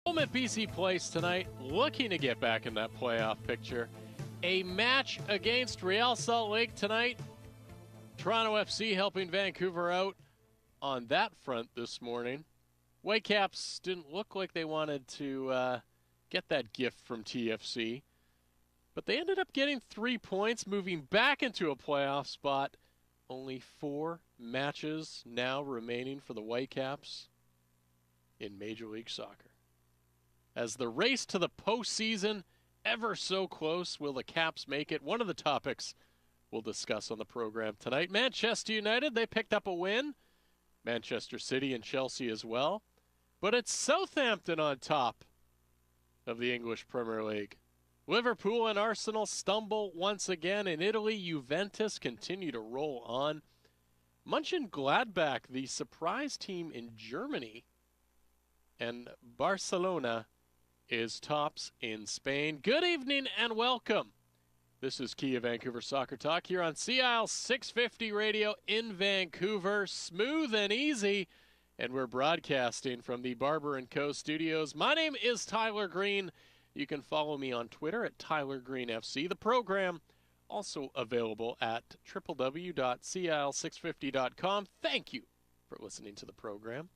Home at BC Place tonight, looking to get back in that playoff picture. A match against Real Salt Lake tonight. Toronto FC helping Vancouver out on that front this morning. Whitecaps didn't look like they wanted to get that gift from TFC, but they ended up getting 3 points, moving back into a playoff spot. Only 4 matches now remaining for the Whitecaps in Major League Soccer. As the race to the postseason ever so close, will the Caps make it? One of the topics we'll discuss on the program tonight. Manchester United, they picked up a win. Manchester City and Chelsea as well. But it's Southampton on top of the English Premier League. Liverpool and Arsenal stumble once again. In Italy, Juventus continue to roll on. Mönchengladbach, the surprise team in Germany, and Barcelona is tops in Spain. Good evening and welcome. This is Kia Vancouver Soccer Talk here on CIL 650 Radio in Vancouver. Smooth and easy, and we're broadcasting from the Barber & Co. studios. My name is Tyler Green. You can follow me on Twitter at TylerGreenFC. The program also available at www.cil650.com. Thank you for listening to the program.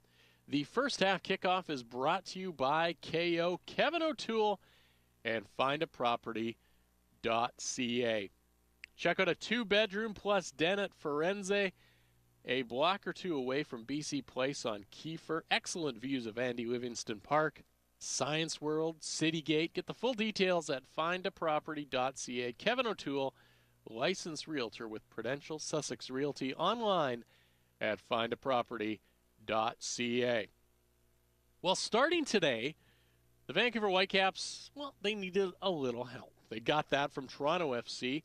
The first half kickoff is brought to you by KO, Kevin O'Toole, and findaproperty.ca. Check out a 2-bedroom plus den at Firenze, a block or two away from BC Place on Kiefer. Excellent views of Andy Livingston Park, Science World, Citygate. Get the full details at findaproperty.ca. Kevin O'Toole, licensed realtor with Prudential Sussex Realty, online at findaproperty.ca. Well, starting today, the Vancouver Whitecaps, they needed a little help. They got that from Toronto FC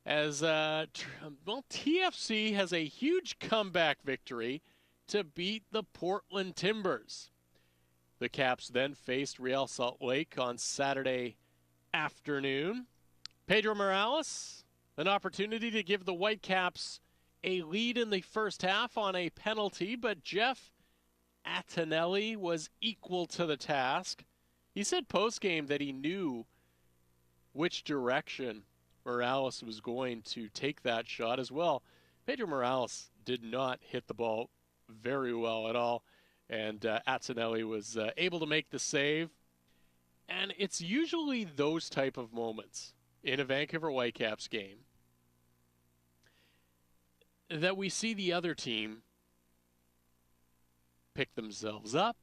as, TFC has a huge comeback victory to beat the Portland Timbers. The Caps then faced Real Salt Lake on Saturday afternoon. Pedro Morales, an opportunity to give the Whitecaps a lead in the first half on a penalty, but Jeff Attinelli was equal to the task. He said post-game that he knew which direction Morales was going to take that shot as well. Pedro Morales did not hit the ball very well at all, and Attinelli was able to make the save. And it's usually those type of moments in a Vancouver Whitecaps game that we see the other team pick themselves up.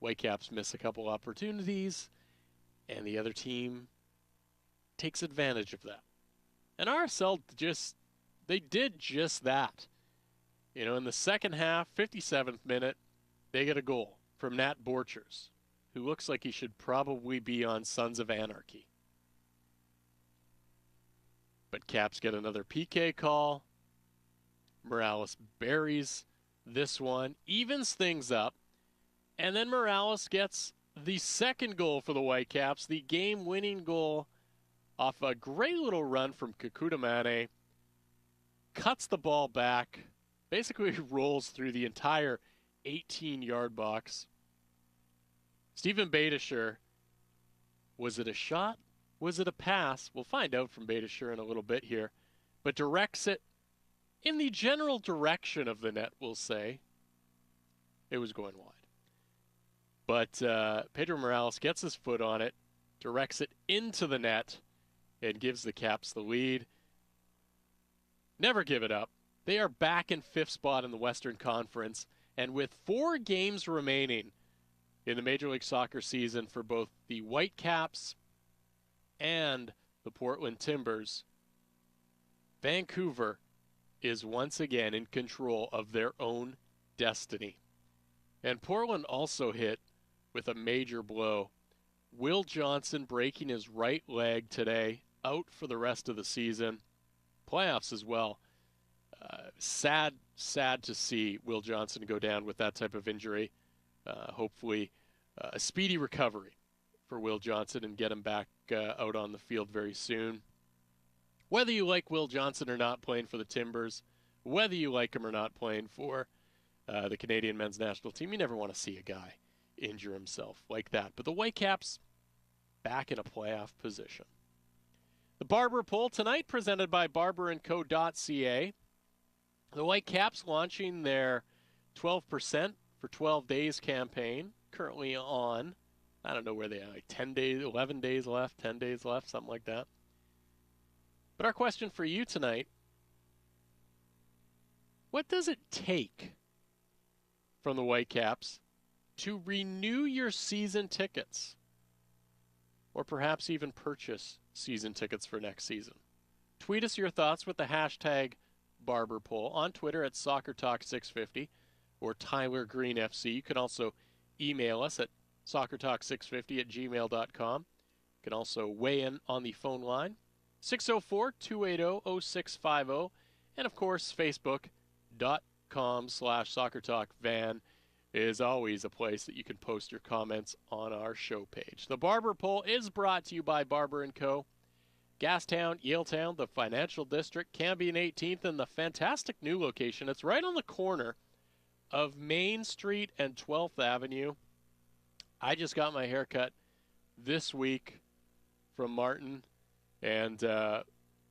Whitecaps miss a couple opportunities, and the other team takes advantage of that. And RSL they did just that. In the second half, 57th minute, they get a goal from Nat Borchers, who looks like he should probably be on Sons of Anarchy. But Caps get another PK call. Morales buries this one, evens things up, and then Morales gets the second goal for the Whitecaps, the game-winning goal off a great little run from Kekuta Mane, cuts the ball back, basically rolls through the entire 18-yard box. Steven Beitashour, was it a shot? Was it a pass? We'll find out from Beitashour in a little bit here, but directs it in the general direction of the net, we'll say. It was going wide. But Pedro Morales gets his foot on it, directs it into the net, and gives the Caps the lead. Never give it up. They are back in 5th spot in the Western Conference, and with 4 games remaining in the Major League Soccer season for both the Whitecaps and the Portland Timbers, Vancouver is once again in control of their own destiny. And Portland also hit with a major blow. Will Johnson breaking his right leg today, out for the rest of the season. Playoffs as well. Sad to see Will Johnson go down with that type of injury. Hopefully a speedy recovery for Will Johnson and get him back out on the field very soon. Whether you like Will Johnson or not playing for the Timbers, whether you like him or not playing for the Canadian men's national team, you never want to see a guy injure himself like that. But the Whitecaps back in a playoff position. The Barber Poll tonight presented by barberandco.ca. The Whitecaps launching their 12% for 12 days campaign, currently on, I don't know where they are, like 10 days, 11 days left, 10 days left, something like that. But our question for you tonight, what does it take from the Whitecaps to renew your season tickets? Or perhaps even purchase season tickets for next season? Tweet us your thoughts with the hashtag Barber Poll on Twitter at SoccerTalk650 or Tyler Green FC. You can also email us at SoccerTalk650@gmail.com. You can also weigh in on the phone line, 604-280-0650, and of course, Facebook.com/SoccerTalkVan is always a place that you can post your comments on our show page. The Barber Poll is brought to you by Barber & Co., Gastown, Yaletown, the Financial District, Cambie and 18th, and the fantastic new location. It's right on the corner of Main Street and 12th Avenue. I just got my haircut this week from Martin, and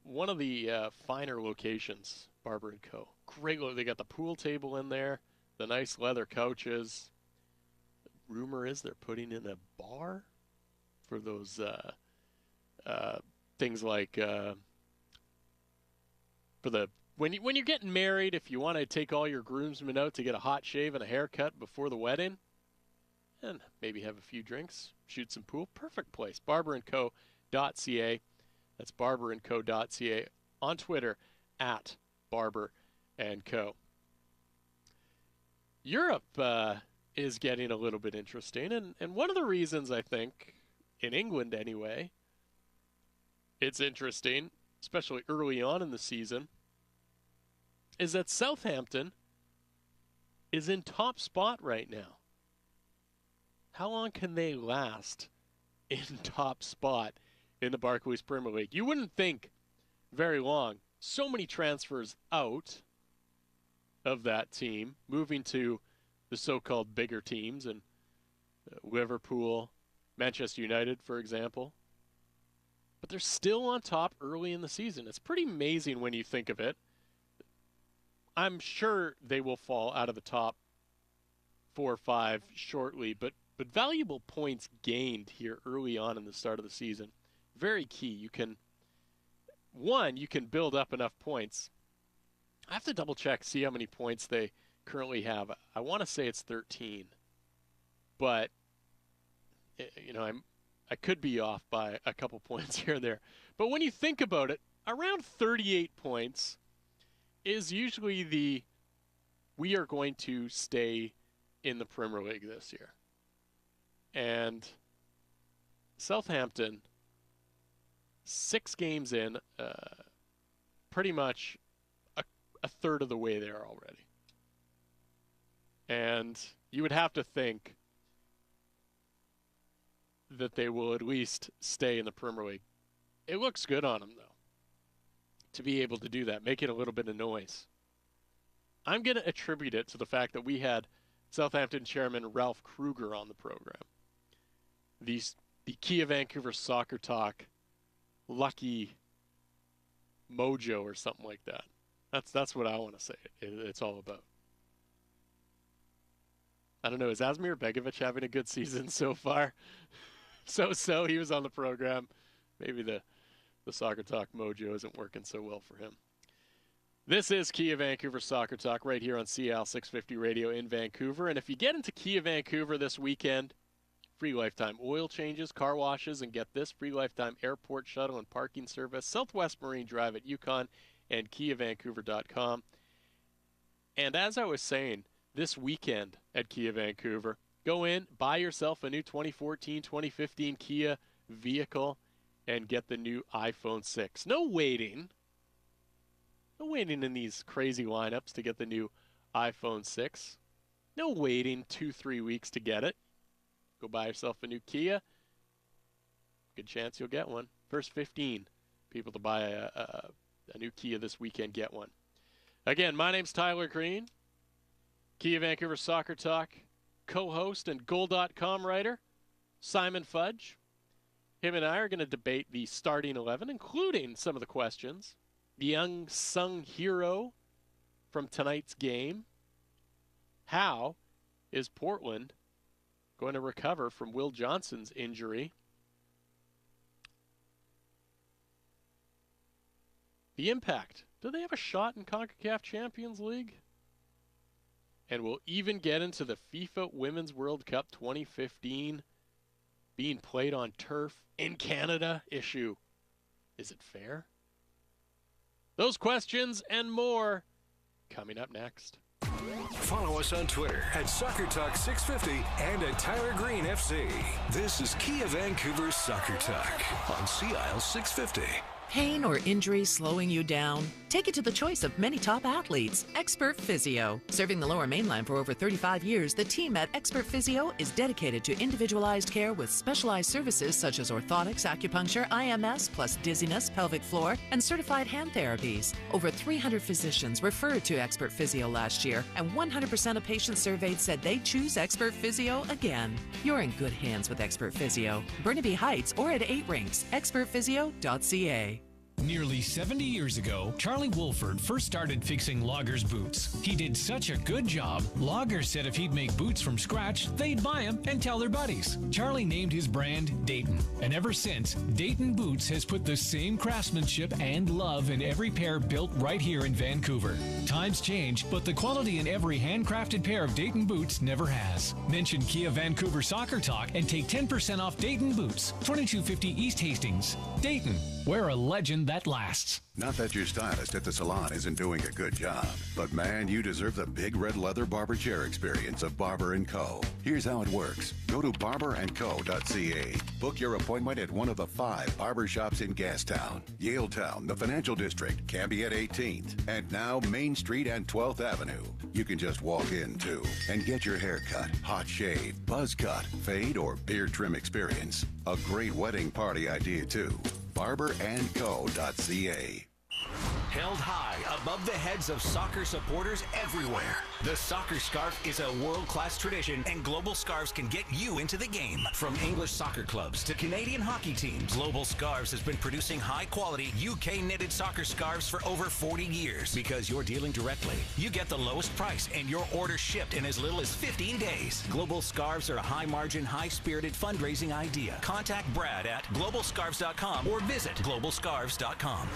one of the finer locations, Barber & Co. Great. They got the pool table in there, the nice leather couches. Rumor is they're putting in a bar for those things like for the when you're getting married, if you want to take all your groomsmen out to get a hot shave and a haircut before the wedding, and maybe have a few drinks, shoot some pool, perfect place. barberandco.ca. That's barberandco.ca. On Twitter at barberandco. Europe is getting a little bit interesting, and one of the reasons I think, in England anyway, it's interesting, especially early on in the season, is that Southampton is in top spot right now. How long can they last in top spot in the Barclays Premier League? You wouldn't think very long. So many transfers out of that team, moving to the so-called bigger teams, and Liverpool, Manchester United, for example. But they're still on top early in the season. It's pretty amazing when you think of it. I'm sure they will fall out of the top 4 or 5 shortly, but valuable points gained here early on in the start of the season. Very key. You can build up enough points. I have to double check, see how many points they currently have. I want to say it's 13, but I could be off by a couple points here and there. But when you think about it, around 38 points is usually we are going to stay in the Premier League this year. And Southampton, 6 games in, pretty much a third of the way there already. And you would have to think that they will at least stay in the Premier League. It looks good on them, though, to be able to do that, make it a little bit of noise. I'm going to attribute it to the fact that we had Southampton chairman Ralph Kruger on the program. The Kia Vancouver Soccer Talk lucky mojo or something like that. That's what I want to say it's all about. I don't know, is Asmir Begovic having a good season so far? So he was on the program. Maybe the Soccer Talk mojo isn't working so well for him. This is Kia Vancouver Soccer Talk right here on CL 650 Radio in Vancouver. And if you get into Kia Vancouver this weekend, free lifetime oil changes, car washes, and get this, free lifetime airport shuttle and parking service, Southwest Marine Drive at Yukon and KiaVancouver.com. And as I was saying, this weekend at Kia Vancouver, go in, buy yourself a new 2014, 2015 Kia vehicle, and get the new iPhone 6. No waiting. No waiting in these crazy lineups to get the new iPhone 6. No waiting 2-3 weeks to get it. Go buy yourself a new Kia. Good chance you'll get one. First 15 people to buy a new Kia this weekend get one. Again, my name's Tyler Green. Kia Vancouver Soccer Talk co-host and Goal.com writer, Simon Fudge. Him and I are going to debate the starting 11, including some of the questions. The unsung hero from tonight's game. How is Portland going to recover from Will Johnson's injury? The Impact. Do they have a shot in CONCACAF Champions League? And we'll even get into the FIFA Women's World Cup 2015 being played on turf in Canada issue. Is it fair? Those questions and more coming up next. Follow us on Twitter at Soccer Talk 650 and at Tyler Green FC. This is Kia Vancouver's Soccer Talk on Sea Isle 650. Pain or injury slowing you down? Take it to the choice of many top athletes, Expert Physio. Serving the Lower Mainland for over 35 years, the team at Expert Physio is dedicated to individualized care with specialized services such as orthotics, acupuncture, IMS, plus dizziness, pelvic floor, and certified hand therapies. Over 300 physicians referred to Expert Physio last year, and 100% of patients surveyed said they'd choose Expert Physio again. You're in good hands with Expert Physio. Burnaby Heights or at 8 Rinks, expertphysio.ca. Nearly 70 years ago, Charlie Wolford first started fixing loggers' boots. He did such a good job, loggers said if he'd make boots from scratch, they'd buy them and tell their buddies. Charlie named his brand Dayton, and ever since, Dayton Boots has put the same craftsmanship and love in every pair built right here in Vancouver. Times change, but the quality in every handcrafted pair of Dayton boots never has. Mention Kia Vancouver Soccer Talk and take 10% off Dayton Boots, 2250 East Hastings. Dayton, wear a legend that lasts. Not that your stylist at the salon isn't doing a good job, but man, you deserve the big red leather barber chair experience of Barber & Co. Here's how it works. Go to barberandco.ca. Book your appointment at one of the 5 barber shops in Gastown, Yaletown, the Financial District, Cambie at 18th, and now Main Street and 12th Avenue. You can just walk in, too, and get your hair cut, hot shave, buzz cut, fade, or beard trim experience. A great wedding party idea, too. barberandco.ca. Held high above the heads of soccer supporters everywhere. The soccer scarf is a world-class tradition, and Global Scarves can get you into the game. From English soccer clubs to Canadian hockey teams, Global Scarves has been producing high-quality UK-knitted soccer scarves for over 40 years. Because you're dealing directly, you get the lowest price, and your order shipped in as little as 15 days. Global Scarves are a high-margin, high-spirited fundraising idea. Contact Brad at globalscarves.com or visit globalscarves.com.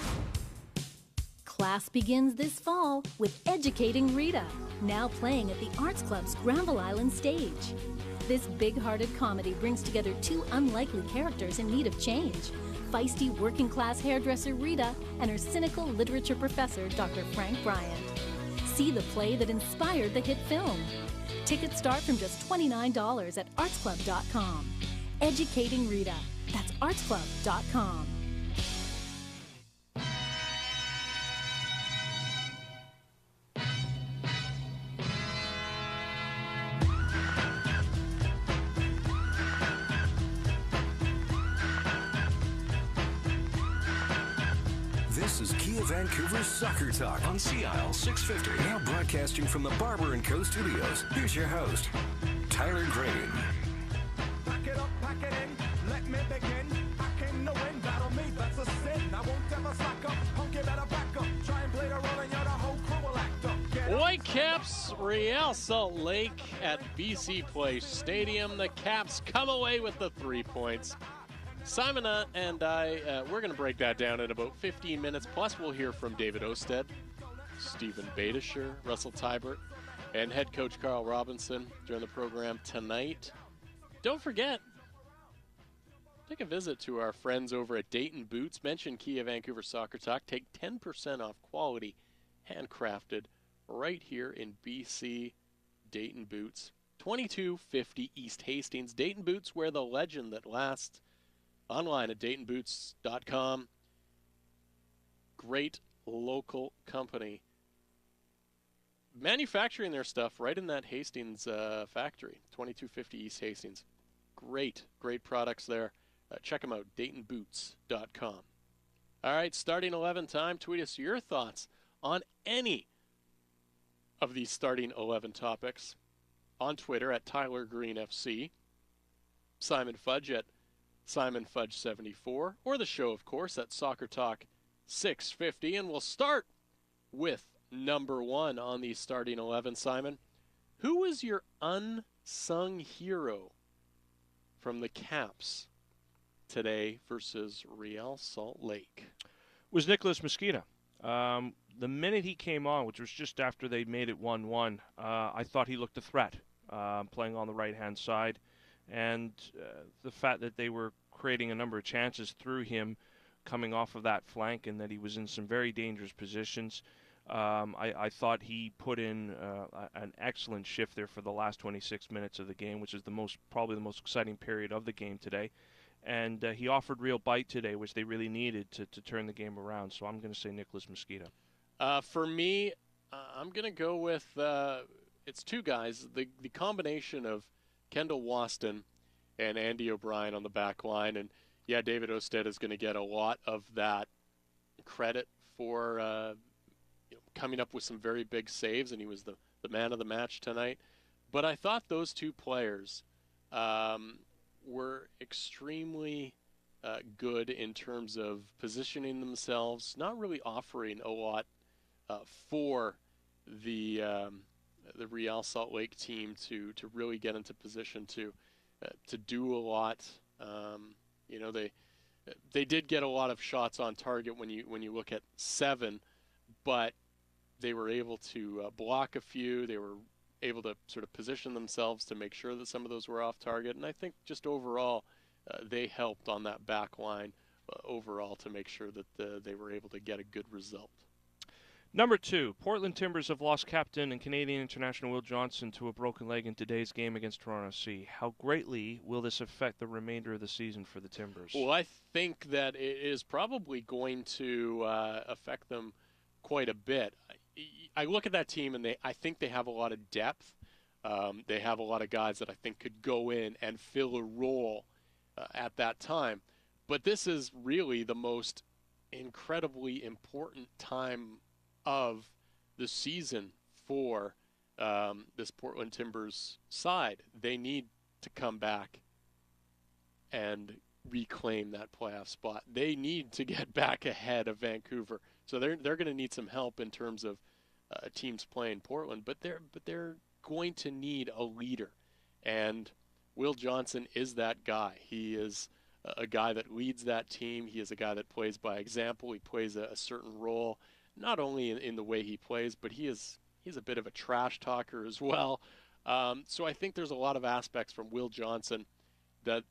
Class begins this fall with Educating Rita, now playing at the Arts Club's Granville Island stage. This big-hearted comedy brings together 2 unlikely characters in need of change, feisty working-class hairdresser Rita and her cynical literature professor, Dr. Frank Bryant. See the play that inspired the hit film. Tickets start from just $29 at artsclub.com. Educating Rita. That's artsclub.com. This is Kia Vancouver's Soccer Talk on Sea Isle 650. Now broadcasting from the Barber & Co. studios. Here's your host, Tyler Green. Pack it up, pack it in, let me begin. I came to win, battle me, that's a sin. I won't ever slack up, punk you better back up. Try and play the role and you're the whole crew will act up. Whitecaps, Real Salt Lake at BC Place Stadium. The Caps come away with the 3 points. Simon and I, we're going to break that down in about 15 minutes. Plus, we'll hear from David Osted, Stephen Badisher, Russell Tybert, and head coach Carl Robinson during the program tonight. Don't forget, take a visit to our friends over at Dayton Boots. Mention Kia Vancouver Soccer Talk. Take 10% off quality, handcrafted, right here in BC. Dayton Boots, 2250 East Hastings. Dayton Boots, where the legend that lasts. Online at DaytonBoots.com. Great local company. Manufacturing their stuff right in that Hastings factory, 2250 East Hastings. Great products there. Check them out, DaytonBoots.com. All right, starting 11 time. Tweet us your thoughts on any of these starting 11 topics. on Twitter at Tyler Green FC, Simon Fudge at Simon Fudge 74, or the show, of course, at Soccer Talk 650. And we'll start with number 1 on the starting 11, Simon. Who is your unsung hero from the Caps today versus Real Salt Lake? Was Nicholas Mosqueda. The minute he came on, which was just after they'd made it 1-1, I thought he looked a threat, playing on the right-hand side. And the fact that they were creating a number of chances through him coming off of that flank, and that he was in some very dangerous positions, I thought he put in an excellent shift there for the last 26 minutes of the game, which is probably the most exciting period of the game today. And he offered real bite today, which they really needed to turn the game around. So I'm going to say Nicholas Mosqueda. For me, I'm going to go with it's two guys. The combination of Kendall Waston and Andy O'Brien on the back line. And, yeah, David Osted is going to get a lot of that credit for coming up with some very big saves, and he was the man of the match tonight. But I thought those two players were extremely good in terms of positioning themselves, not really offering a lot for the Real Salt Lake team to really get into position to do a lot. They did get a lot of shots on target when you look at 7, but they were able to block a few. They were able to sort of position themselves to make sure that some of those were off target. And I think just overall, they helped on that back line overall to make sure that they were able to get a good result. Number 2, Portland Timbers have lost captain and Canadian international Will Johnson to a broken leg in today's game against Toronto FC. How greatly will this affect the remainder of the season for the Timbers? Well, I think that it is probably going to affect them quite a bit. I look at that team, and I think they have a lot of depth. They have a lot of guys that I think could go in and fill a role at that time. But this is really the most incredibly important time of the season for this Portland Timbers side. They need to come back and reclaim that playoff spot. They need to get back ahead of Vancouver. So they're going to need some help in terms of teams playing Portland, but they're going to need a leader, and Will Johnson is that guy. He is a guy that leads that team. He is a guy that plays by example. He plays a certain role, not only in the way he plays, but he's a bit of a trash talker as well. So I think there's a lot of aspects from Will Johnson that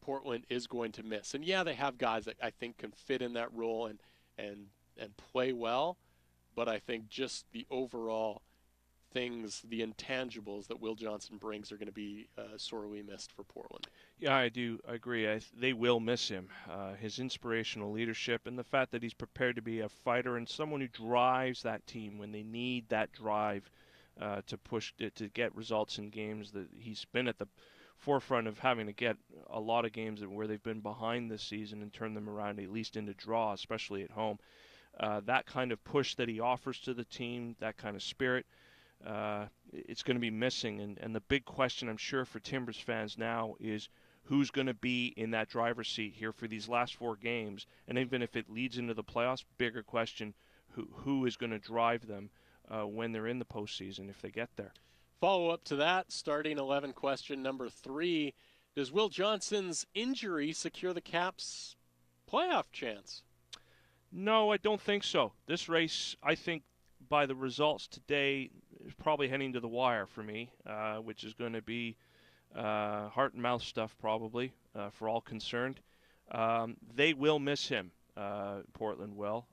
Portland is going to miss. And yeah, they have guys that I think can fit in that role and play well, but I think just the overall things, the intangibles that Will Johnson brings are going to be sorely missed for Portland. Yeah, I do agree. They will miss him. His inspirational leadership and the fact that he's prepared to be a fighter and someone who drives that team when they need that drive to push to get results in games. That he's been at the forefront of having to get a lot of games where they've been behind this season and turn them around at least into draw, especially at home. That kind of push that he offers to the team, that kind of spirit, it's going to be missing. And the big question, I'm sure, for Timbers fans now is who's going to be in that driver's seat here for these last 4 games. And even if it leads into the playoffs, bigger question, who is going to drive them when they're in the postseason if they get there. Follow up to that, starting 11 question number 3. Does Will Johnson's injury secure the Caps' playoff chance? No, I don't think so. This race, I think, by the results today, is probably heading to the wire for me, which is going to be heart and mouth stuff probably for all concerned. They will miss him, Portland will.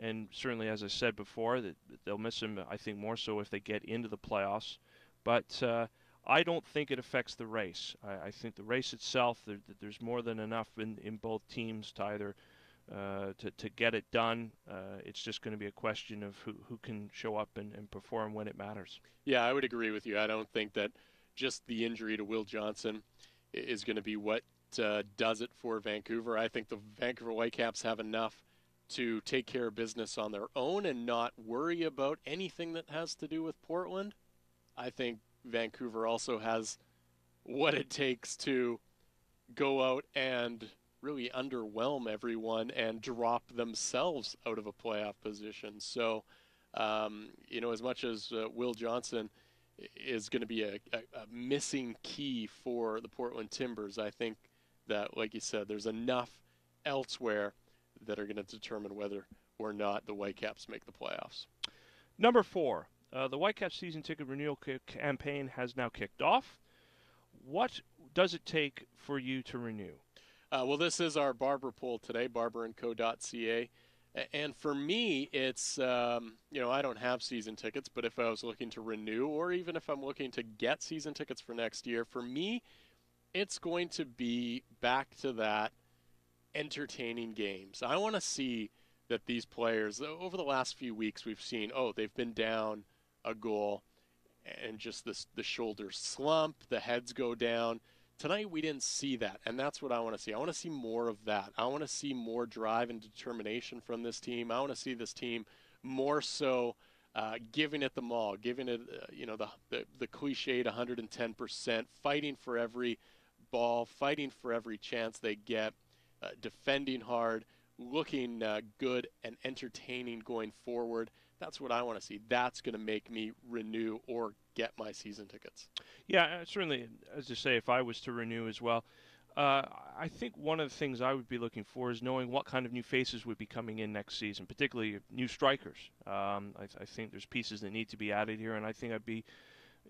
And certainly, as I said before, that they'll miss him, I think, more so if they get into the playoffs. But I don't think it affects the race. I think the race itself, there's more than enough in both teams to either to get it done. It's just going to be a question of who can show up and perform when it matters. Yeah, I would agree with you. I don't think that just the injury to Will Johnson is going to be what does it for Vancouver. I think the Vancouver Whitecaps have enough to take care of business on their own and not worry about anything that has to do with Portland. I think Vancouver also has what it takes to go out and really underwhelm everyone and drop themselves out of a playoff position. So, as much as Will Johnson is going to be a missing key for the Portland Timbers, I think that, like you said, there's enough elsewhere that are going to determine whether or not the Whitecaps make the playoffs. Number 4, the Whitecaps season ticket renewal campaign has now kicked off. What does it take for you to renew? Well, this is our Barber poll today, barberandco.ca. And for me, it's, I don't have season tickets, but if I was looking to renew, or even if I'm looking to get season tickets for next year, for me, it's going to be back to that entertaining games. I want to see that these players, over the last few weeks, we've seen, they've been down a goal, and just the shoulders slump, the heads go down. Tonight we didn't see that, and that's what I want to see. I want to see more of that. I want to see more drive and determination from this team. I want to see this team more so giving it the all, giving it, the cliched 110%, fighting for every ball, fighting for every chance they get, defending hard, looking good and entertaining going forward. That's what I want to see. That's going to make me renew or get my season tickets. Yeah, certainly, as you say, if I was to renew as well, I think one of the things I would be looking for is knowing what kind of new faces would be coming in next season, particularly new strikers. I think there's pieces that need to be added here, and I think I'd be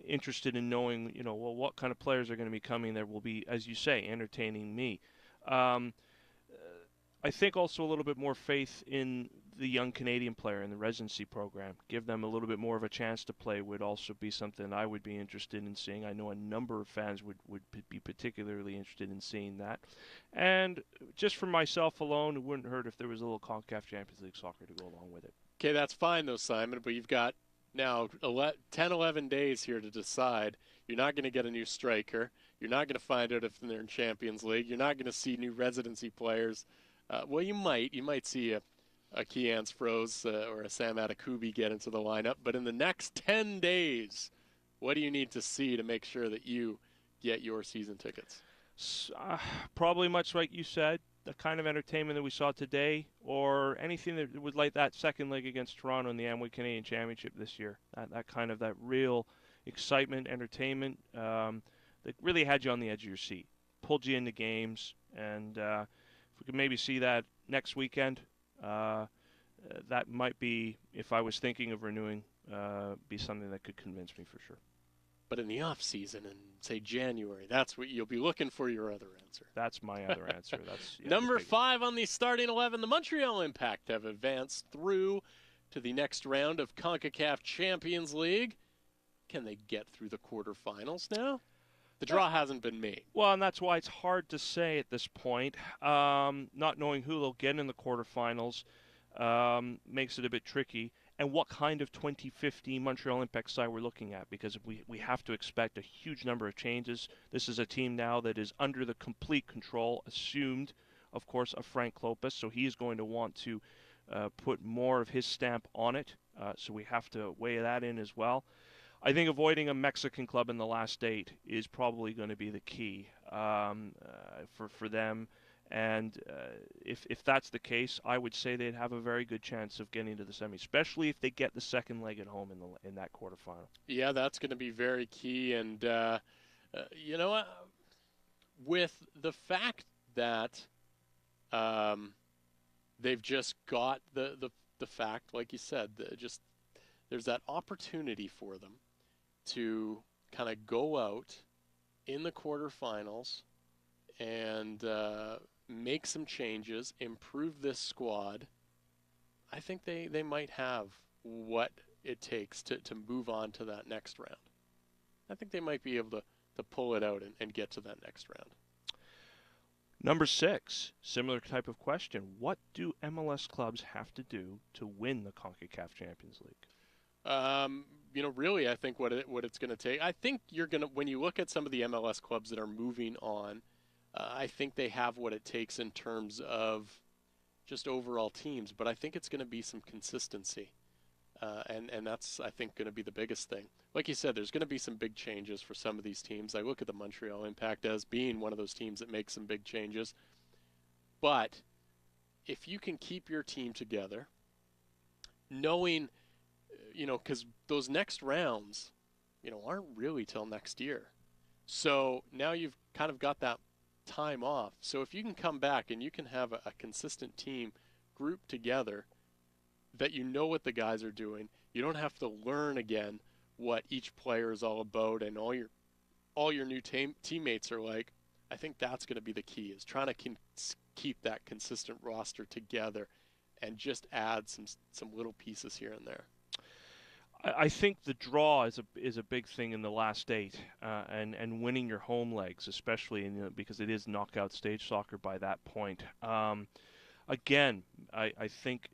interested in knowing, what kind of players are going to be coming that will be, as you say, entertaining me. I think also a little bit more faith in the young Canadian player in the residency program. Give them a little bit more of a chance to play would also be something I would be interested in seeing. I know a number of fans would be particularly interested in seeing that. And just for myself alone, it wouldn't hurt if there was a little CONCACAF Champions League soccer to go along with it. Okay, that's fine though, Simon, but you've got now 10, 11 days here to decide. You're not going to get a new striker. You're not going to find out if they're in Champions League. You're not going to see new residency players. Well, you might see a Kean Sprouse or a Sam Adekubi get into the lineup, but in the next 10 days, what do you need to see to make sure that you get your season tickets? Probably much like you said, the kind of entertainment that we saw today, or anything that would like that second leg against Toronto in the Amway Canadian Championship this year. That real excitement, entertainment that really had you on the edge of your seat, pulled you into games, and if we could maybe see that next weekend, that might be, if I was thinking of renewing, be something that could convince me for sure. But in the off season, in say January, that's what you'll be looking for your other answer. That's my other answer. That's Number 5 on the starting 11. The Montreal Impact have advanced through to the next round of CONCACAF Champions League. Can they get through the quarterfinals now? The draw hasn't been made. Well, and that's why it's hard to say at this point. Not knowing who they'll get in the quarterfinals makes it a bit tricky. And what kind of 2015 Montreal Impact side we're looking at, because we have to expect a huge number of changes. This is a team now that is under the complete control, assumed, of course, of Frank Klopas, so he's going to want to put more of his stamp on it, so we have to weigh that in as well. I think avoiding a Mexican club in the last 8 is probably going to be the key for them. And if that's the case, I would say they'd have a very good chance of getting to the semi, especially if they get the second leg at home in that quarterfinal. Yeah, that's going to be very key. And, with the fact that they've just got the fact, like you said, there's that opportunity for them to kind of go out in the quarterfinals and make some changes, improve this squad. I think they might have what it takes to move on to that next round. I think they might be able to pull it out and get to that next round. Number 6, similar type of question. What do MLS clubs have to do to win the CONCACAF Champions League? Really, I think what it's going to take. I think when you look at some of the MLS clubs that are moving on, I think they have what it takes in terms of just overall teams, but I think it's going to be some consistency. And that's, I think, going to be the biggest thing. Like you said, there's going to be some big changes for some of these teams. I look at the Montreal Impact as being one of those teams that makes some big changes. But if you can keep your team together, knowing, because those next rounds, aren't really till next year. So now you've kind of got that time off. So if you can come back and you can have a consistent team grouped together, that what the guys are doing, you don't have to learn again what each player is all about and all your new teammates are like. I think that's going to be the key, is trying to keep that consistent roster together and just add some little pieces here and there. I think the draw is a big thing in the last 8, and winning your home legs, especially because it is knockout stage soccer by that point. Again, I think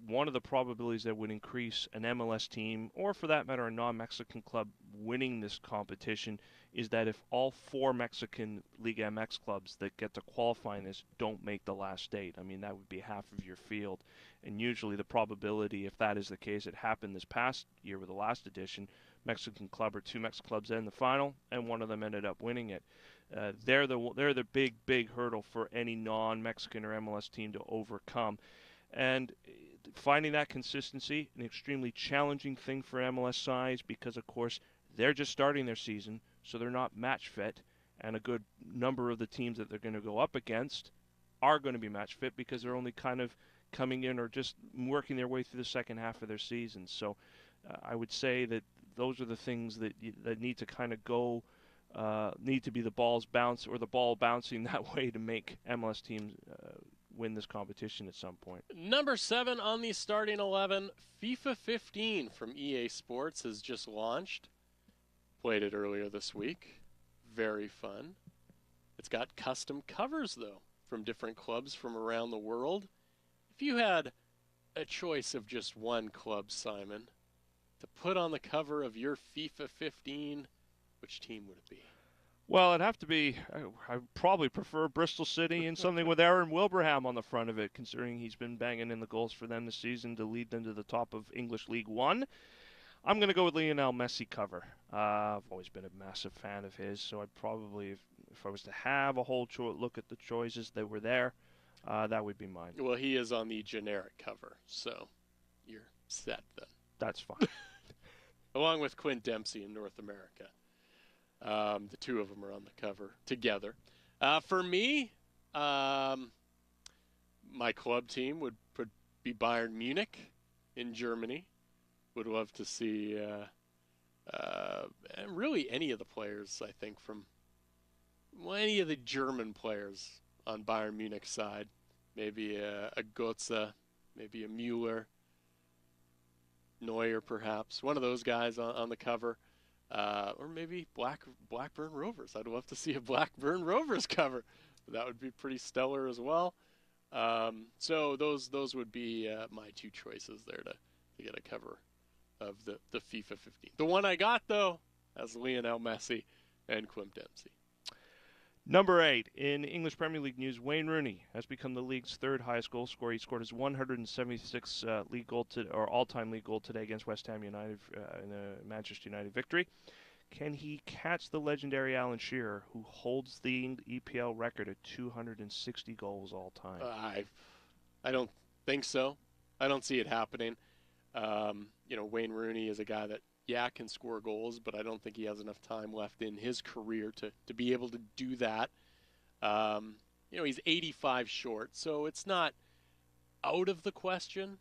one of the probabilities that would increase an MLS team, or for that matter a non-Mexican club, winning this competition is that if all 4 Mexican Liga MX clubs that get to qualify in this don't make the last 8, I mean, that would be half of your field. And usually the probability, if that is the case, it happened this past year with the last edition, Mexican club or 2 Mexican clubs in the final, and one of them ended up winning it. They're the big hurdle for any non-Mexican or MLS team to overcome. And finding that consistency, an extremely challenging thing for MLS sides, because of course they're just starting their season, so they're not match fit, and a good number of the teams that they're going to go up against are going to be match fit because they're only kind of coming in or just working their way through the second half of their season. So I would say that those are the things that need to kind of go, need to be the balls bounce, or the ball bouncing that way to make MLS teams win this competition at some point. Number 7 on the starting 11, FIFA 15 from EA Sports has just launched. Played it earlier this week. Very fun. It's got custom covers, though, from different clubs from around the world. If you had a choice of just one club, Simon, to put on the cover of your FIFA 15, which team would it be? Well, it'd have to be, I probably prefer Bristol City and something with Aaron Wilbraham on the front of it, considering he's been banging in the goals for them this season to lead them to the top of English League One. I'm going to go with Lionel Messi cover. I've always been a massive fan of his, so I'd probably, if I was to have a whole look at the choices that were there, that would be mine. Well, he is on the generic cover, so you're set then. That's fine. Along with Quint Dempsey in North America. The two of them are on the cover together. For me, my club team would be Bayern Munich in Germany. Would love to see really any of the players, I think, any of the German players on Bayern Munich's side. Maybe a Götze, maybe a Müller, Neuer perhaps. One of those guys on the cover. Or maybe Blackburn Rovers. I'd love to see a Blackburn Rovers cover. That would be pretty stellar as well. So those would be my 2 choices there to get a cover of the FIFA 15. The one I got, though, has Lionel Messi and Quint Dempsey. Number 8, in English Premier League news, Wayne Rooney has become the league's 3rd highest goal scorer. He scored his 176th league goal all-time league goal today against West Ham United in the Manchester United victory. Can he catch the legendary Alan Shearer, who holds the EPL record at 260 goals all-time? I don't think so. I don't see it happening. Wayne Rooney is a guy that, can score goals, but I don't think he has enough time left in his career to be able to do that. He's 85 short, so it's not out of the question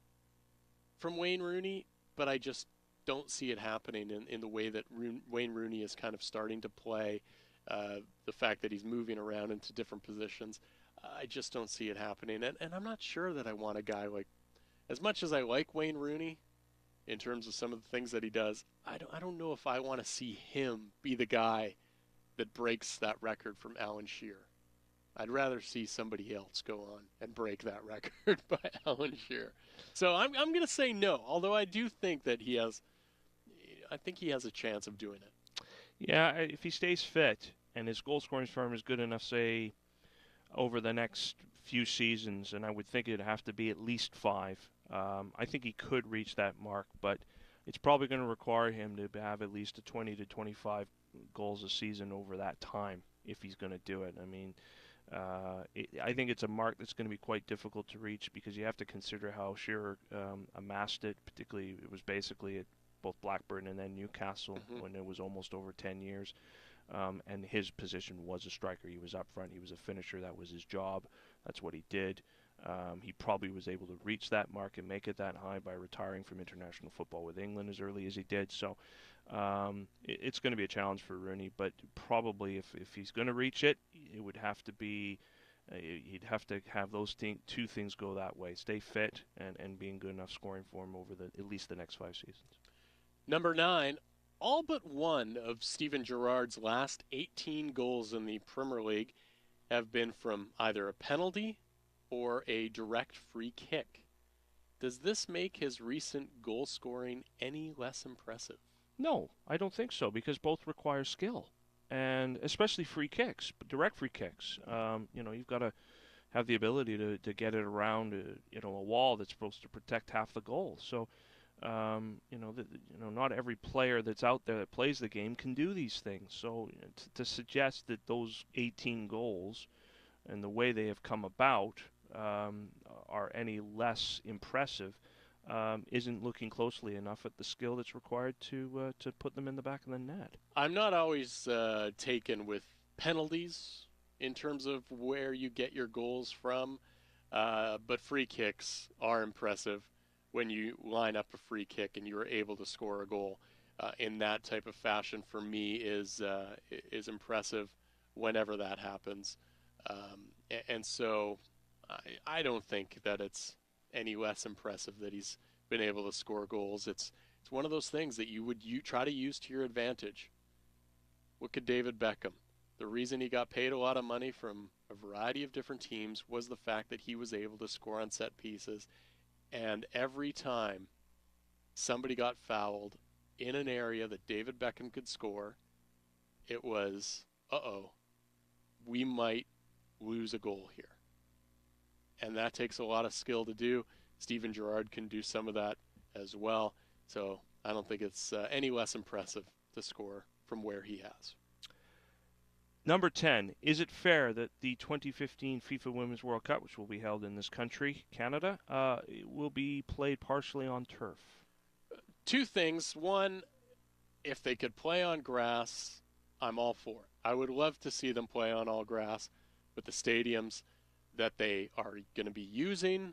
from Wayne Rooney, but I just don't see it happening in the way that Wayne Rooney is kind of starting to play, the fact that he's moving around into different positions. I just don't see it happening, and I'm not sure that I want a guy like, as much as I like Wayne Rooney, in terms of some of the things that he does, I don't know if I want to see him be the guy that breaks that record from Alan Shearer. I'd rather see somebody else go on and break that record by Alan Shearer. So I'm going to say no, although I do think that he has a chance of doing it. Yeah, if he stays fit and his goal scoring form is good enough, say, over the next few seasons, and I would think it'd have to be at least 5. I think he could reach that mark, but it's probably going to require him to have at least 20 to 25 goals a season over that time if he's going to do it. I mean, I think it's a mark that's going to be quite difficult to reach because you have to consider how Shearer amassed it. Particularly, it was basically at both Blackburn and then Newcastle when it was almost over 10 years. And his position was a striker. He was up front. He was a finisher. That was his job. That's what he did. He probably was able to reach that mark and make it that high by retiring from international football with England as early as he did. So it's going to be a challenge for Rooney, but probably if he's going to reach it, it would have to be he'd have to have those two things go that way: stay fit and being good enough scoring for him over at least the next 5 seasons. Number 9, all but one of Steven Gerrard's last 18 goals in the Premier League have been from either a penalty or a direct free kick. Does this make his recent goal scoring any less impressive? No, I don't think so, because both require skill, and especially free kicks, but direct free kicks. You've got to have the ability to get it around a wall that's supposed to protect half the goal. So, not every player that's out there that plays the game can do these things. So to suggest that those 18 goals and the way they have come about are any less impressive isn't looking closely enough at the skill that's required to put them in the back of the net. I'm not always taken with penalties in terms of where you get your goals from, but free kicks are impressive when you line up a free kick and you're able to score a goal in that type of fashion. For me, is impressive whenever that happens, and so I don't think that it's any less impressive that he's been able to score goals. It's one of those things that you try to use to your advantage. Look at David Beckham. The reason he got paid a lot of money from a variety of different teams was the fact that he was able to score on set pieces. And every time somebody got fouled in an area that David Beckham could score, it was, we might lose a goal here. And that takes a lot of skill to do. Steven Gerrard can do some of that as well. So I don't think it's any less impressive to score from where he has. Number 10, is it fair that the 2015 FIFA Women's World Cup, which will be held in this country, Canada, will be played partially on turf? Two things. One, if they could play on grass, I'm all for it. I would love to see them play on all grass, but the stadiums that they are going to be using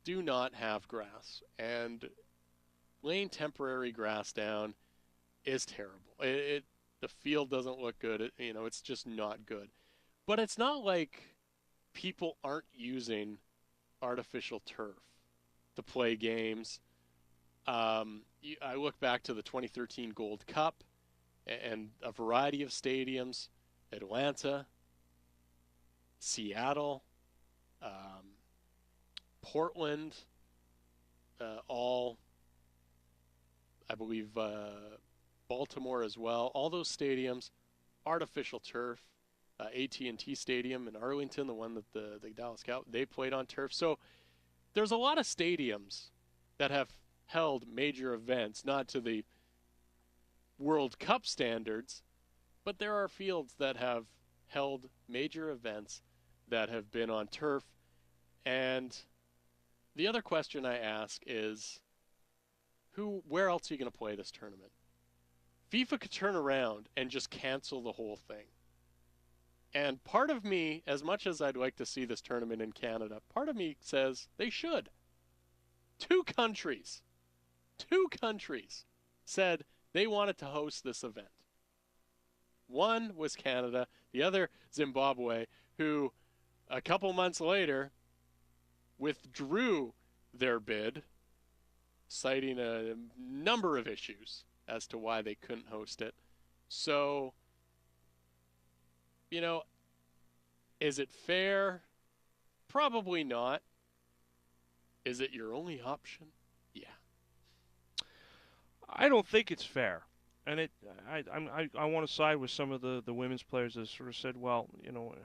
do not have grass. And laying temporary grass down is terrible. The field doesn't look good. It's just not good. But it's not like people aren't using artificial turf to play games. I look back to the 2013 Gold Cup and a variety of stadiums, Atlanta, Seattle, Portland, all, I believe, Baltimore as well. All those stadiums, artificial turf. AT&T Stadium in Arlington, the one that the Dallas Cowboys, they played on turf. So there's a lot of stadiums that have held major events, not to the World Cup standards, but there are fields that have held major events that have been on turf. And the other question I ask is, where else are you going to play this tournament? FIFA could turn around and just cancel the whole thing. And part of me, as much as I'd like to see this tournament in Canada, part of me says they should. Two countries said they wanted to host this event. One was Canada, the other Zimbabwe, who a couple months later withdrew their bid, citing a number of issues as to why they couldn't host it. So, is it fair? Probably not. Is it your only option? Yeah. I don't think it's fair. And I want to side with some of the women's players that sort of said, well,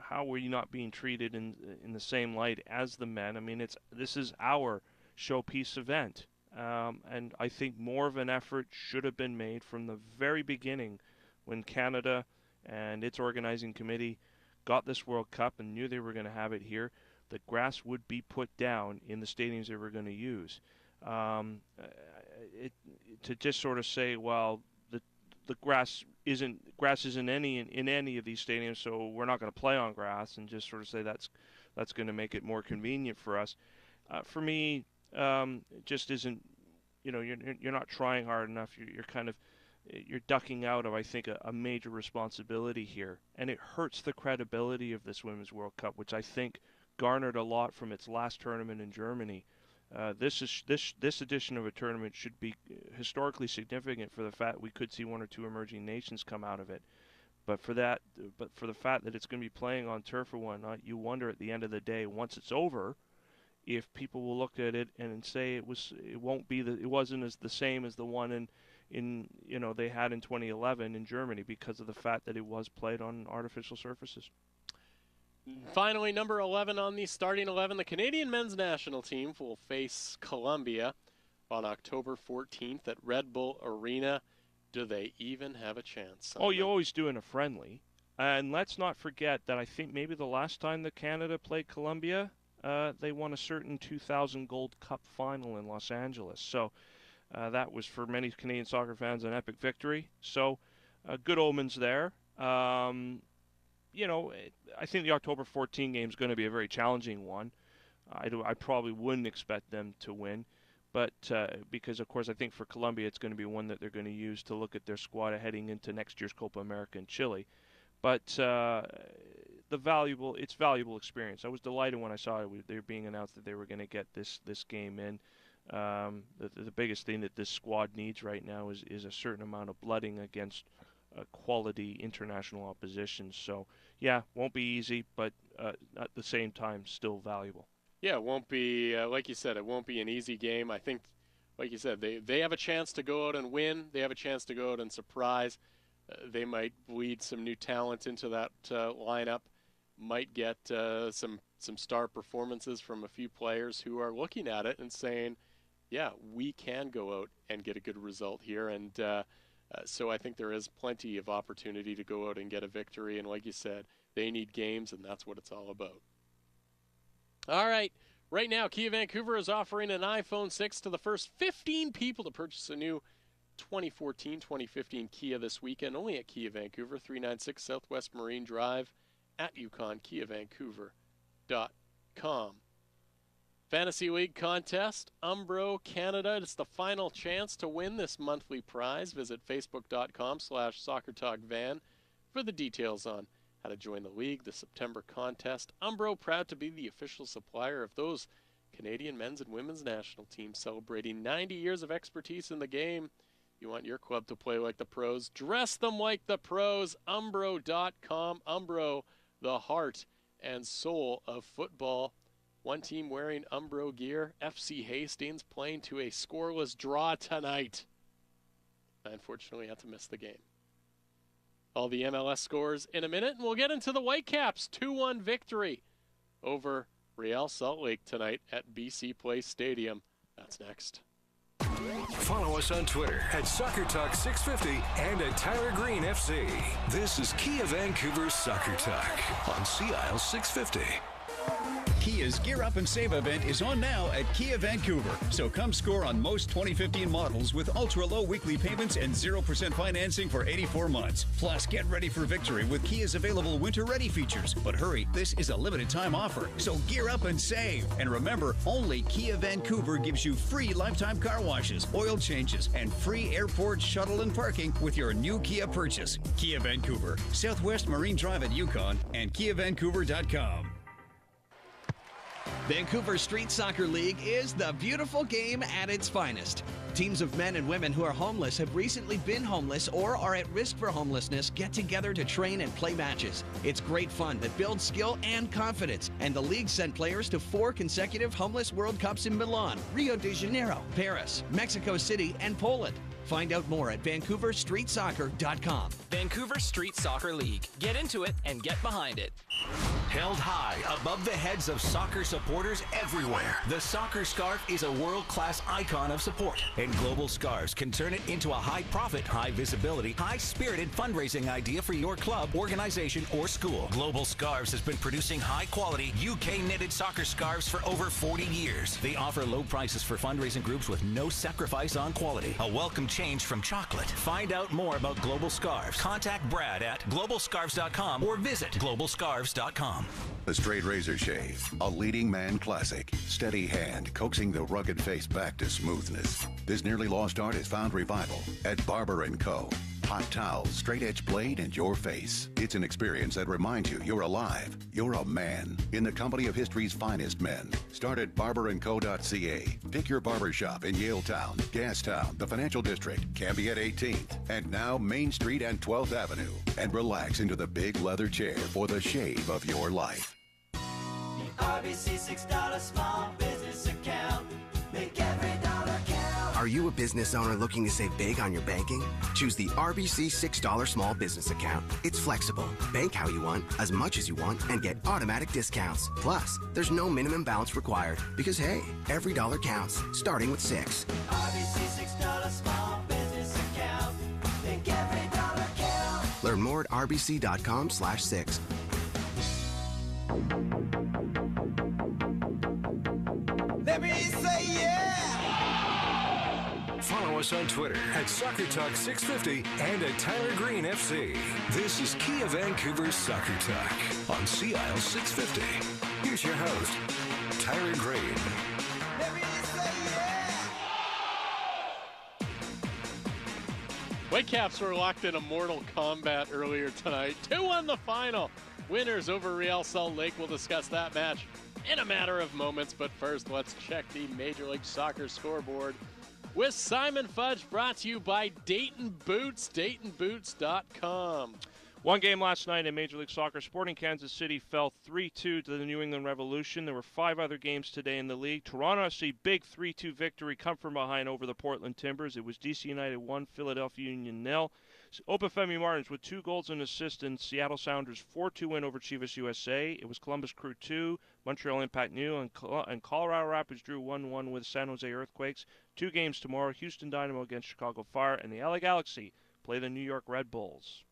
how were you not being treated in the same light as the men? I mean, this is our showpiece event. and I think more of an effort should have been made from the very beginning when Canada and its organizing committee got this World Cup and knew they were going to have it here. The grass would be put down in the stadiums they were going to use. To just sort of say, well, the grass isn't in any of these stadiums, so we're not going to play on grass, and just sort of say that's going to make it more convenient for us. For me, it just isn't. You're not trying hard enough. You're ducking out of, I think, a major responsibility here, and it hurts the credibility of this Women's World Cup, which I think garnered a lot from its last tournament in Germany. This edition of a tournament should be historically significant for the fact we could see one or two emerging nations come out of it. But for the fact that it's going to be playing on turf or whatnot, you wonder at the end of the day, once it's over, if people will look at it and say it wasn't as the same as the one they had in 2011 in Germany, because of the fact that it was played on artificial surfaces. Finally, number 11 on the starting 11, the Canadian men's national team will face Colombia on October 14th at Red Bull Arena. Do they even have a chance? Oh, you always do in a friendly. And let's not forget that I think maybe the last time that Canada played Colombia, they won a certain 2000 Gold Cup final in Los Angeles. So that was, for many Canadian soccer fans, an epic victory. So good omens there. I think the October 14 game is going to be a very challenging one. I probably wouldn't expect them to win, but because, of course, I think for Colombia it's going to be one that they're going to use to look at their squad heading into next year's Copa America in Chile. But it's valuable experience. I was delighted when I saw they were being announced that they were going to get this game in. The biggest thing that this squad needs right now is a certain amount of blooding against quality international opposition. So, yeah, won't be easy, but at the same time, still valuable. Yeah, it won't be, like you said, it won't be an easy game. I think, like you said, they have a chance to go out and win. They have a chance to go out and surprise. They might bleed some new talent into that lineup, might get some star performances from a few players who are looking at it and saying, yeah, we can go out and get a good result here. And so I think there is plenty of opportunity to go out and get a victory. And like you said, they need games, and that's what it's all about. All right. Right now, Kia Vancouver is offering an iPhone 6 to the first 15 people to purchase a new 2014-2015 Kia this weekend, only at Kia Vancouver, 396 Southwest Marine Drive at YukonKiaVancouver.com. Fantasy League contest, Umbro Canada. It's the final chance to win this monthly prize. Visit facebook.com/SoccerTalkVan for the details on how to join the league. The September contest. Umbro, proud to be the official supplier of those Canadian men's and women's national teams, celebrating 90 years of expertise in the game. You want your club to play like the pros? Dress them like the pros. Umbro.com. Umbro, the heart and soul of football. One team wearing Umbro gear, FC Hastings, playing to a scoreless draw tonight. I unfortunately had to miss the game. All the MLS scores in a minute, and we'll get into the Whitecaps' 2-1 victory over Real Salt Lake tonight at BC Place Stadium. That's next. Follow us on Twitter at SoccerTalk650 and at Tyler Green FC. This is Kia Vancouver's Soccer Talk on Sea Isle 650. Kia's Gear Up and Save event is on now at Kia Vancouver. So come score on most 2015 models with ultra-low weekly payments and 0% financing for 84 months. Plus, get ready for victory with Kia's available winter-ready features. But hurry, this is a limited-time offer. So gear up and save. And remember, only Kia Vancouver gives you free lifetime car washes, oil changes, and free airport shuttle and parking with your new Kia purchase. Kia Vancouver, Southwest Marine Drive at Yukon, and KiaVancouver.com. Vancouver Street Soccer League is the beautiful game at its finest. Teams of men and women who are homeless, have recently been homeless, or are at risk for homelessness get together to train and play matches. It's great fun that builds skill and confidence, and the league sent players to 4 consecutive Homeless World Cups in Milan, Rio de Janeiro, Paris, Mexico City, and Poland. Find out more at VancouverStreetSoccer.com. Vancouver Street Soccer League. Get into it and get behind it. Held high above the heads of soccer supporters everywhere, the soccer scarf is a world-class icon of support, and Global Scarves can turn it into a high-profit, high-visibility, high-spirited fundraising idea for your club, organization, or school. Global Scarves has been producing high-quality, UK-knitted soccer scarves for over 40 years. They offer low prices for fundraising groups with no sacrifice on quality. A welcome change from chocolate. Find out more about Global Scarves. Contact Brad at globalscarves.com or visit globalscarves.com. The Straight Razor Shave, a leading man classic. Steady hand coaxing the rugged face back to smoothness. This nearly lost art has found revival at Barber & Co. Hot towels, straight edge blade, and your face. It's an experience that reminds you you're alive. You're a man in the company of history's finest men. Start at barberandco.ca. Pick your barber shop in Yaletown, Gastown, the Financial District, Cambie at 18th, and now Main Street and 12th Avenue. And relax into the big leather chair for the shave of your life. RBC $6 small business account. Make every dollar count. Are you a business owner looking to save big on your banking? Choose the RBC $6 small business account. It's flexible. Bank how you want, as much as you want, and get automatic discounts. Plus, there's no minimum balance required because, hey, every dollar counts, starting with $6. RBC $6 small business account. Make every dollar count. Learn more at rbc.com/6. Let me say yeah! Follow us on Twitter at SoccerTalk650 and at Tyler Green FC. This is Kia Vancouver's Soccer Talk on Sea Isle 650. Here's your host, Tyler Green. Let me say yeah! Whitecaps were locked in a Mortal Kombat earlier tonight. 2-1 the final. Winners over Real Salt Lake. We'll discuss that match in a matter of moments, but first let's check the Major League Soccer scoreboard with Simon Fudge, brought to you by Dayton Boots, DaytonBoots.com. One game last night in Major League Soccer. Sporting Kansas City fell 3-2 to the New England Revolution. There were 5 other games today in the league. Toronto FC, big 3-2 victory, come from behind over the Portland Timbers. It was DC United 1, Philadelphia Union 0. Obafemi Martins with 2 goals and assists in Seattle Sounders 4-2 win over Chivas USA. It was Columbus Crew 2, Montreal Impact 0, and Colorado Rapids drew 1-1 with San Jose Earthquakes. 2 games tomorrow, Houston Dynamo against Chicago Fire, and the LA Galaxy play the New York Red Bulls.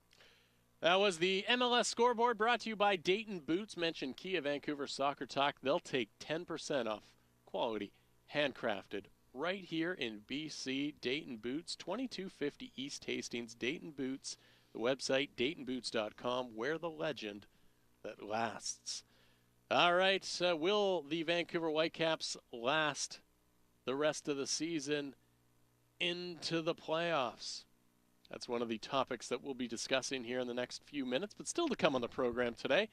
That was the MLS scoreboard, brought to you by Dayton Boots. Mention Kia Vancouver Soccer Talk. They'll take 10% off quality, handcrafted, right here in BC. Dayton Boots, 2250 East Hastings. Dayton Boots, the website, DaytonBoots.com, where the legend that lasts. All right, will the Vancouver Whitecaps last the rest of the season into the playoffs? That's one of the topics that we'll be discussing here in the next few minutes, but still to come on the program today.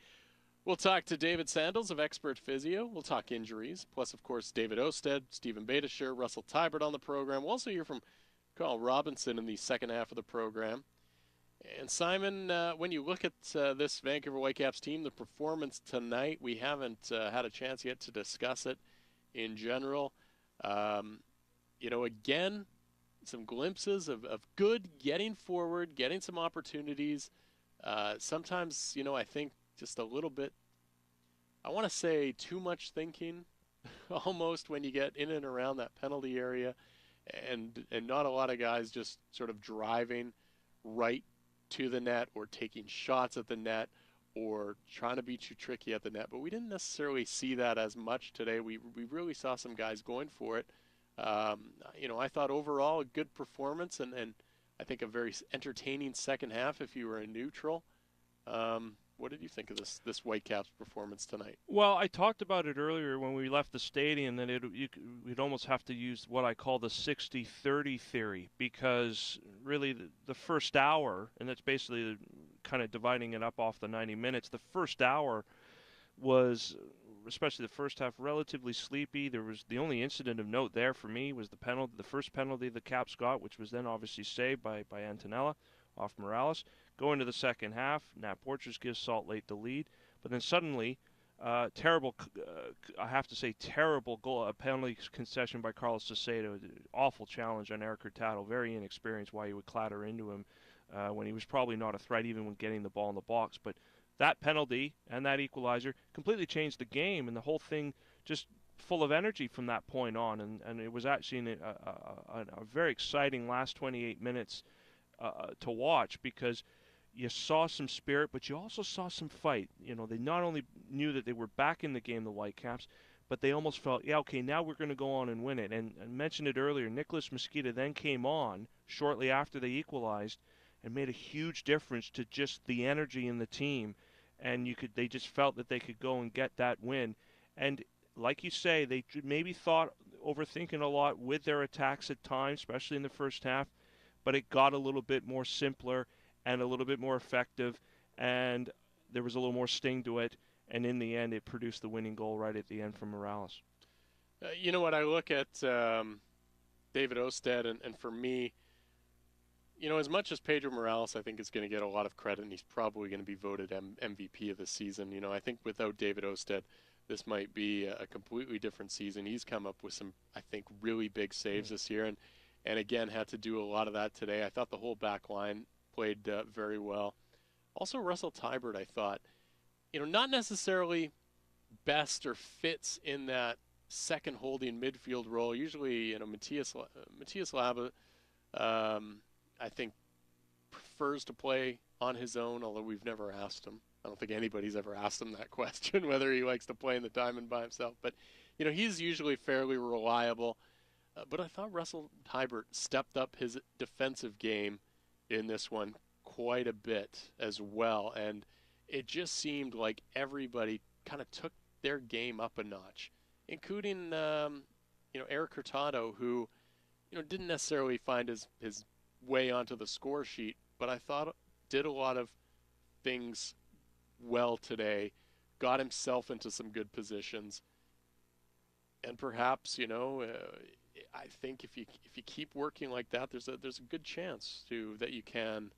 We'll talk to David Sandals of Expert Physio. We'll talk injuries, plus, of course, David Osted, Stephen Badisher, Russell Tybert on the program. We'll also hear from Carl Robinson in the second half of the program. And Simon, when you look at this Vancouver Whitecaps team, the performance tonight, we haven't had a chance yet to discuss it in general. Again, some glimpses of good getting forward, getting some opportunities. Sometimes, I think just a little bit, I want to say too much thinking almost when you get in and around that penalty area, and not a lot of guys just sort of driving right to the net or taking shots at the net or trying to be too tricky at the net. But we didn't necessarily see that as much today. We really saw some guys going for it. I thought overall a good performance and I think a very entertaining second half if you were a neutral. What did you think of this Whitecaps performance tonight? Well, I talked about it earlier when we left the stadium that we'd almost have to use what I call the 60-30 theory, because really the first hour, and that's basically kind of dividing it up off the 90 minutes, the first hour was, especially the first half, relatively sleepy. There was the only incident of note there for me was the first penalty the Caps got, which was then obviously saved by Antonella off Morales. Go into the second half, Nat Borchers gives Salt Lake the lead, but then suddenly, terrible goal, a penalty concession by Carlos Sacedo, awful challenge on Eric Hurtado, very inexperienced why he would clatter into him when he was probably not a threat even when getting the ball in the box, but that penalty and that equalizer completely changed the game, and the whole thing just full of energy from that point on. And it was actually a very exciting last 28 minutes to watch, because you saw some spirit, but you also saw some fight. They not only knew that they were back in the game, the Whitecaps, but they almost felt, yeah, okay, now we're going to go on and win it. And I mentioned it earlier, Nicholas Mosqueda then came on shortly after they equalized and made a huge difference to just the energy in the team. And they just felt that they could go and get that win. And like you say, they maybe thought overthinking a lot with their attacks at times, especially in the first half, but it got a little bit more simpler and a little bit more effective, and there was a little more sting to it, and in the end it produced the winning goal right at the end from Morales. You know what, I look at David Osted, and for me, as much as Pedro Morales I think is going to get a lot of credit, and he's probably going to be voted MVP of the season, I think without David Osted this might be a completely different season. He's come up with some, I think, really big saves this year, and again had to do a lot of that today. I thought the whole back line played very well. Also, Russell Teibert, I thought, not necessarily best or fits in that second holding midfield role. Usually, Matthias Laba, I think, prefers to play on his own, although we've never asked him. I don't think anybody's ever asked him that question, whether he likes to play in the diamond by himself. But, he's usually fairly reliable. But I thought Russell Teibert stepped up his defensive game in this one quite a bit as well, and it just seemed like everybody kind of took their game up a notch, including Eric Hurtado, who didn't necessarily find his way onto the score sheet, but I thought did a lot of things well today, got himself into some good positions, and perhaps I think if you keep working like that, there's a good chance that you can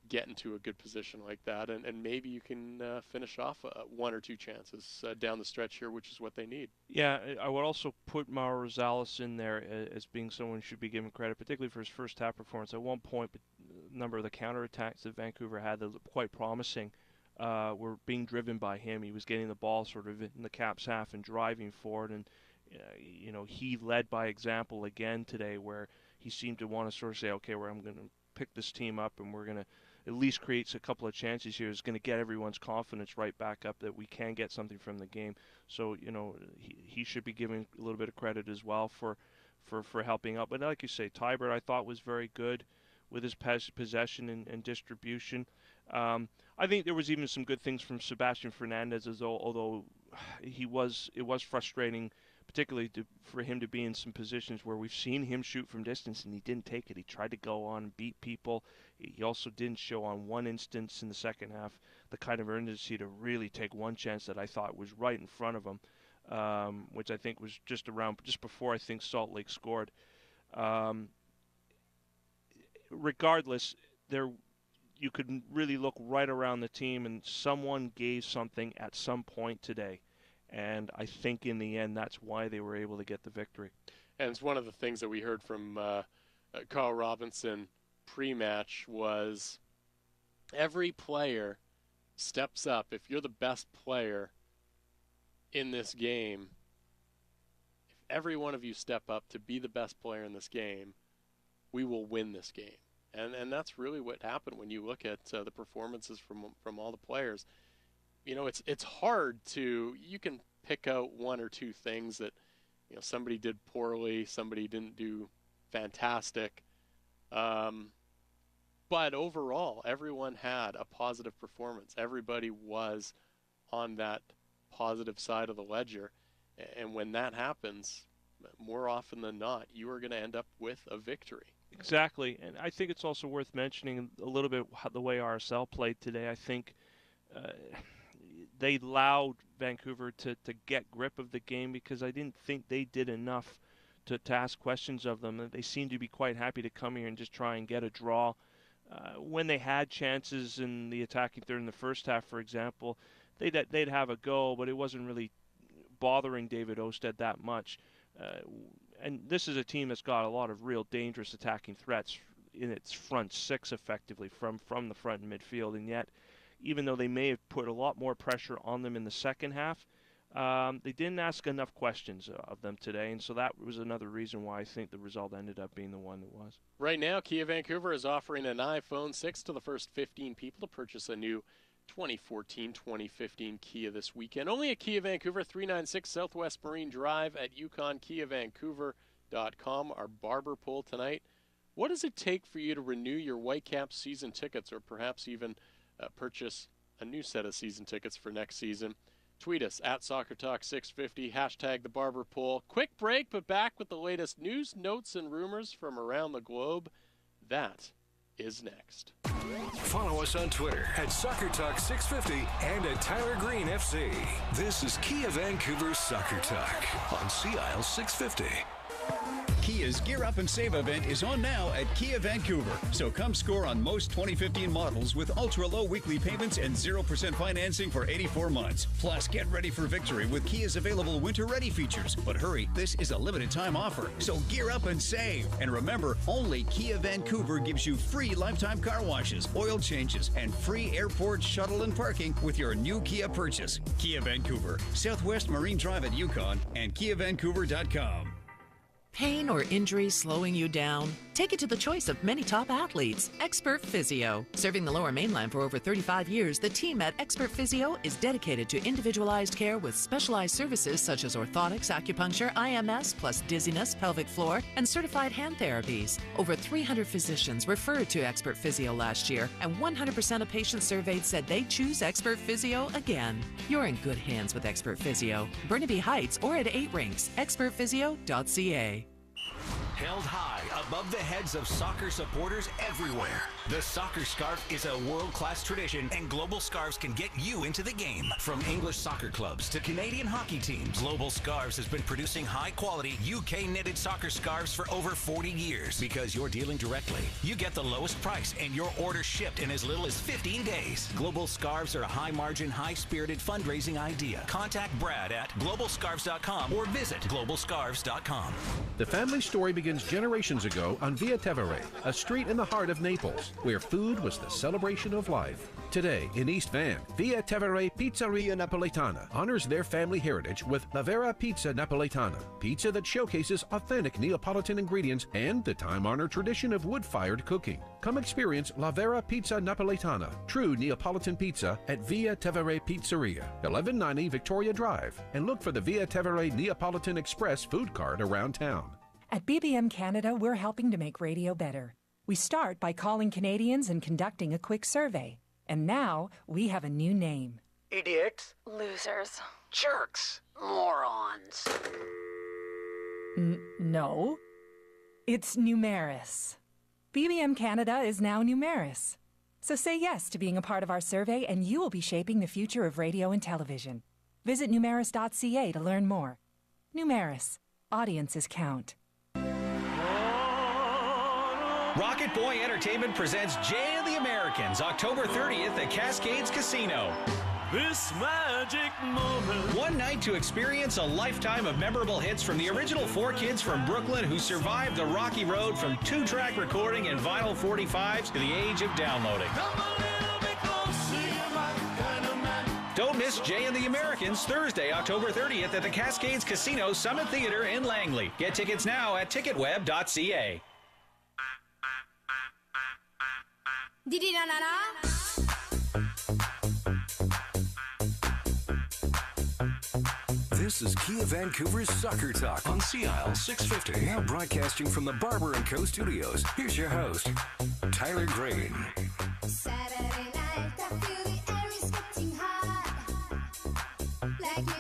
get into a good position like that, and maybe you can finish off one or two chances down the stretch here, which is what they need. Yeah, I would also put Mauro Rosales in there as being someone who should be given credit, particularly for his first half performance. At one point, a number of the counterattacks that Vancouver had that looked quite promising were being driven by him. He was getting the ball sort of in the Caps half and driving forward, and he led by example again today, where he seemed to want to sort of say, okay, I'm going to pick this team up, and we're going to at least create a couple of chances here. Is going to get everyone's confidence right back up that we can get something from the game. So he should be given a little bit of credit as well for helping out. But like you say, Teibert I thought was very good with his possession and distribution. I think there was even some good things from Sebastian Fernandez, although it was frustrating, particularly for him to be in some positions where we've seen him shoot from distance and he didn't take it. He tried to go on and beat people. He also didn't show on one instance in the second half the kind of urgency to really take one chance that I thought was right in front of him, which I think was just before I think Salt Lake scored. Regardless, you could really look right around the team, and someone gave something at some point today. And I think in the end, that's why they were able to get the victory. And it's one of the things that we heard from Carl Robinson pre-match was every player steps up. If you're the best player in this game, if every one of you step up to be the best player in this game, we will win this game. And that's really what happened when you look at the performances from all the players. It's hard you can pick out one or two things that, somebody did poorly, somebody didn't do fantastic. But overall, everyone had a positive performance. Everybody was on that positive side of the ledger. And when that happens, more often than not, you are going to end up with a victory. Exactly. And I think it's also worth mentioning a little bit the way RSL played today. I think they allowed Vancouver to get grip of the game, because I didn't think they did enough to ask questions of them. They seemed to be quite happy to come here and just try and get a draw. When they had chances in the attacking third in the first half, for example, they'd have a go, but it wasn't really bothering David Osted that much. And this is a team that's got a lot of real dangerous attacking threats in its front six, effectively, from the front and midfield. And yet, even though they may have put a lot more pressure on them in the second half, they didn't ask enough questions of them today, and so that was another reason why I think the result ended up being the one it was. Right now, Kia Vancouver is offering an iPhone 6 to the first 15 people to purchase a new 2014-2015 Kia this weekend. Only at Kia Vancouver, 396 Southwest Marine Drive at Yukon, KiaVancouver.com. Our barber poll tonight. What does it take for you to renew your Whitecaps season tickets, or perhaps even purchase a new set of season tickets for next season? Tweet us at SoccerTalk650, hashtag the barber poll. Quick break, but back with the latest news, notes, and rumors from around the globe. That is next. Follow us on Twitter at SoccerTalk650 and at Tyler Green FC. This is Kia Vancouver's Soccer Talk on CIL 650. Kia's Gear Up and Save event is on now at Kia Vancouver. So come score on most 2015 models with ultra-low weekly payments and 0% financing for 84 months. Plus, get ready for victory with Kia's available winter-ready features. But hurry, this is a limited-time offer. So gear up and save. And remember, only Kia Vancouver gives you free lifetime car washes, oil changes, and free airport shuttle and parking with your new Kia purchase. Kia Vancouver, Southwest Marine Drive at Yukon, and KiaVancouver.com. Pain or injury slowing you down? Take it to the choice of many top athletes, Expert Physio. Serving the Lower Mainland for over 35 years, the team at Expert Physio is dedicated to individualized care with specialized services such as orthotics, acupuncture, IMS, plus dizziness, pelvic floor, and certified hand therapies. Over 300 physicians referred to Expert Physio last year, and 100% of patients surveyed said they choose Expert Physio again. You're in good hands with Expert Physio. Burnaby Heights or at 8 Rinks, expertphysio.ca. Held high above the heads of soccer supporters everywhere. The soccer scarf is a world-class tradition, and Global Scarves can get you into the game. From English soccer clubs to Canadian hockey teams, Global Scarves has been producing high-quality UK knitted soccer scarves for over 40 years. Because you're dealing directly, you get the lowest price, and your order shipped in as little as 15 days. Global Scarves are a high-margin, high-spirited fundraising idea. Contact Brad at globalscarves.com or visit globalscarves.com. The family story begins generations ago on Via Tevere, a street in the heart of Naples, where food was the celebration of life. Today, in East Van, Via Tevere Pizzeria Napoletana honors their family heritage with La Vera Pizza Napoletana, pizza that showcases authentic Neapolitan ingredients and the time-honored tradition of wood-fired cooking. Come experience La Vera Pizza Napoletana, true Neapolitan pizza at Via Tevere Pizzeria, 1190 Victoria Drive, and look for the Via Tevere Neapolitan Express food cart around town. At BBM Canada, we're helping to make radio better. We start by calling Canadians and conducting a quick survey. And now, we have a new name. Idiots. Losers. Jerks. Morons. No. It's Numeris. BBM Canada is now Numeris. So say yes to being a part of our survey, and you will be shaping the future of radio and television. Visit numeris.ca to learn more. Numeris. Audiences count. Rocket Boy Entertainment presents Jay and the Americans, October 30th at Cascades Casino. This magic moment. One night to experience a lifetime of memorable hits from the original 4 kids from Brooklyn who survived the rocky road from 2-track recording and vinyl 45s to the age of downloading. Don't miss Jay and the Americans, Thursday, October 30th at the Cascades Casino Summit Theater in Langley. Get tickets now at ticketweb.ca. This is Kia Vancouver's Soccer Talk on CIL 650. Now broadcasting from the Barber & Co. studios. Here's your host, Tyler Green.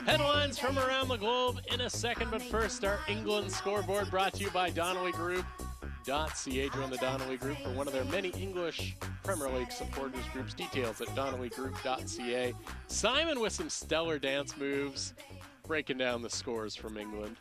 Headlines from around the globe in a second, but first our England scoreboard brought to you by Donnelly Group. .ca. Join the Donnelly Group for one of their many English Premier League supporters groups. Details at donnellygroup.ca. Simon with some stellar dance moves, breaking down the scores from England.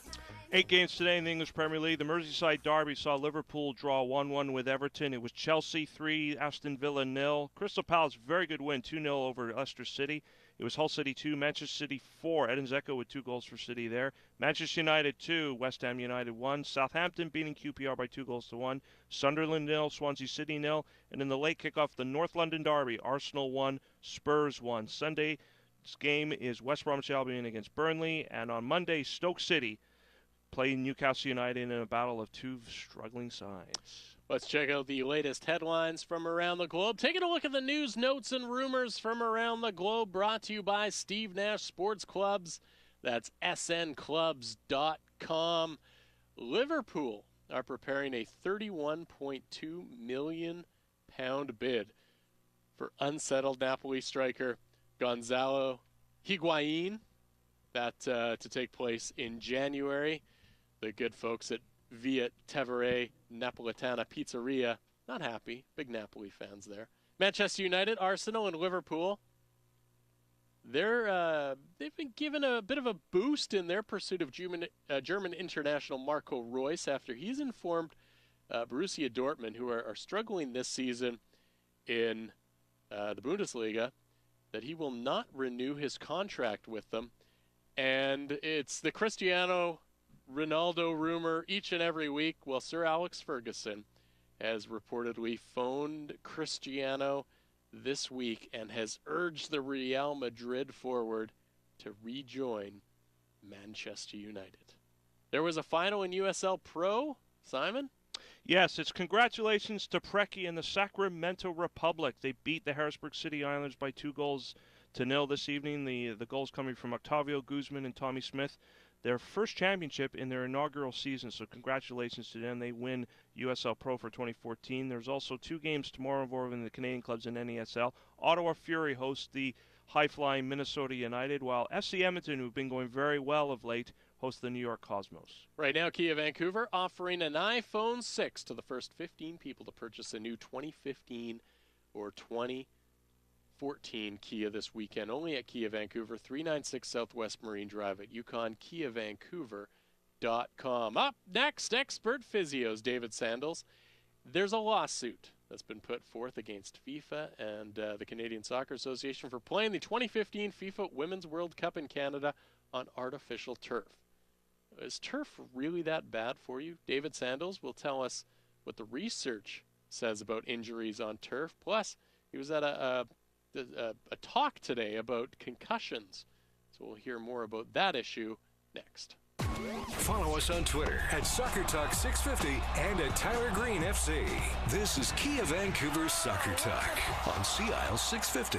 8 games today in the English Premier League. The Merseyside derby saw Liverpool draw 1-1 with Everton. It was Chelsea 3, Aston Villa 0. Crystal Palace, very good win, 2-0 over Leicester City. It was Hull City 2, Manchester City 4. Edens Echo with 2 goals for City there. Manchester United 2, West Ham United 1. Southampton beating QPR by 2 goals to 1. Sunderland 0, Swansea City 0. And in the late kickoff, the North London Derby, Arsenal 1, Spurs 1. Sunday's game is West Bromwich Albion against Burnley. And on Monday, Stoke City playing Newcastle United in a battle of 2 struggling sides. Let's check out the latest headlines from around the globe. Taking a look at the news, notes, and rumors from around the globe, brought to you by Steve Nash Sports Clubs. That's snclubs.com. Liverpool are preparing a £31.2 million bid for unsettled Napoli striker Gonzalo Higuain. That to take place in January. The good folks at Via Tevere Napolitana Pizzeria not happy. Big Napoli fans there. Manchester United, Arsenal, and Liverpool. They've been given a bit of a boost in their pursuit of German international Marco Reus after he's informed Borussia Dortmund, who are struggling this season in the Bundesliga, that he will not renew his contract with them. And it's the Cristiano Ronaldo rumor each and every week. Well, Sir Alex Ferguson has reportedly phoned Cristiano this week and has urged the Real Madrid forward to rejoin Manchester United. There was a final in USL Pro, Simon? Yes, it's congratulations to Preki and the Sacramento Republic. They beat the Harrisburg City Islanders by 2-0 this evening. The goals coming from Octavio Guzman and Tommy Smith. Their first championship in their inaugural season, so congratulations to them. They win USL Pro for 2014. There's also 2 games tomorrow involving the Canadian clubs in NESL. Ottawa Fury hosts the high-flying Minnesota United, while FC Edmonton, who've been going very well of late, host the New York Cosmos. Right now, Kia Vancouver offering an iPhone 6 to the first 15 people to purchase a new 2015 or 2014 Kia this weekend. Only at Kia Vancouver, 396 Southwest Marine Drive at Yukon, KiaVancouver.com. Up next, expert physios, David Sandals. There's a lawsuit that's been put forth against FIFA and the Canadian Soccer Association for playing the 2015 FIFA Women's World Cup in Canada on artificial turf. Is turf really that bad for you? David Sandals will tell us what the research says about injuries on turf. Plus, he was at a talk today about concussions. So we'll hear more about that issue next. Follow us on Twitter at SoccerTalk650 and at Tyler Green FC. This is Kia Vancouver's Soccer Talk on Sea Isle 650.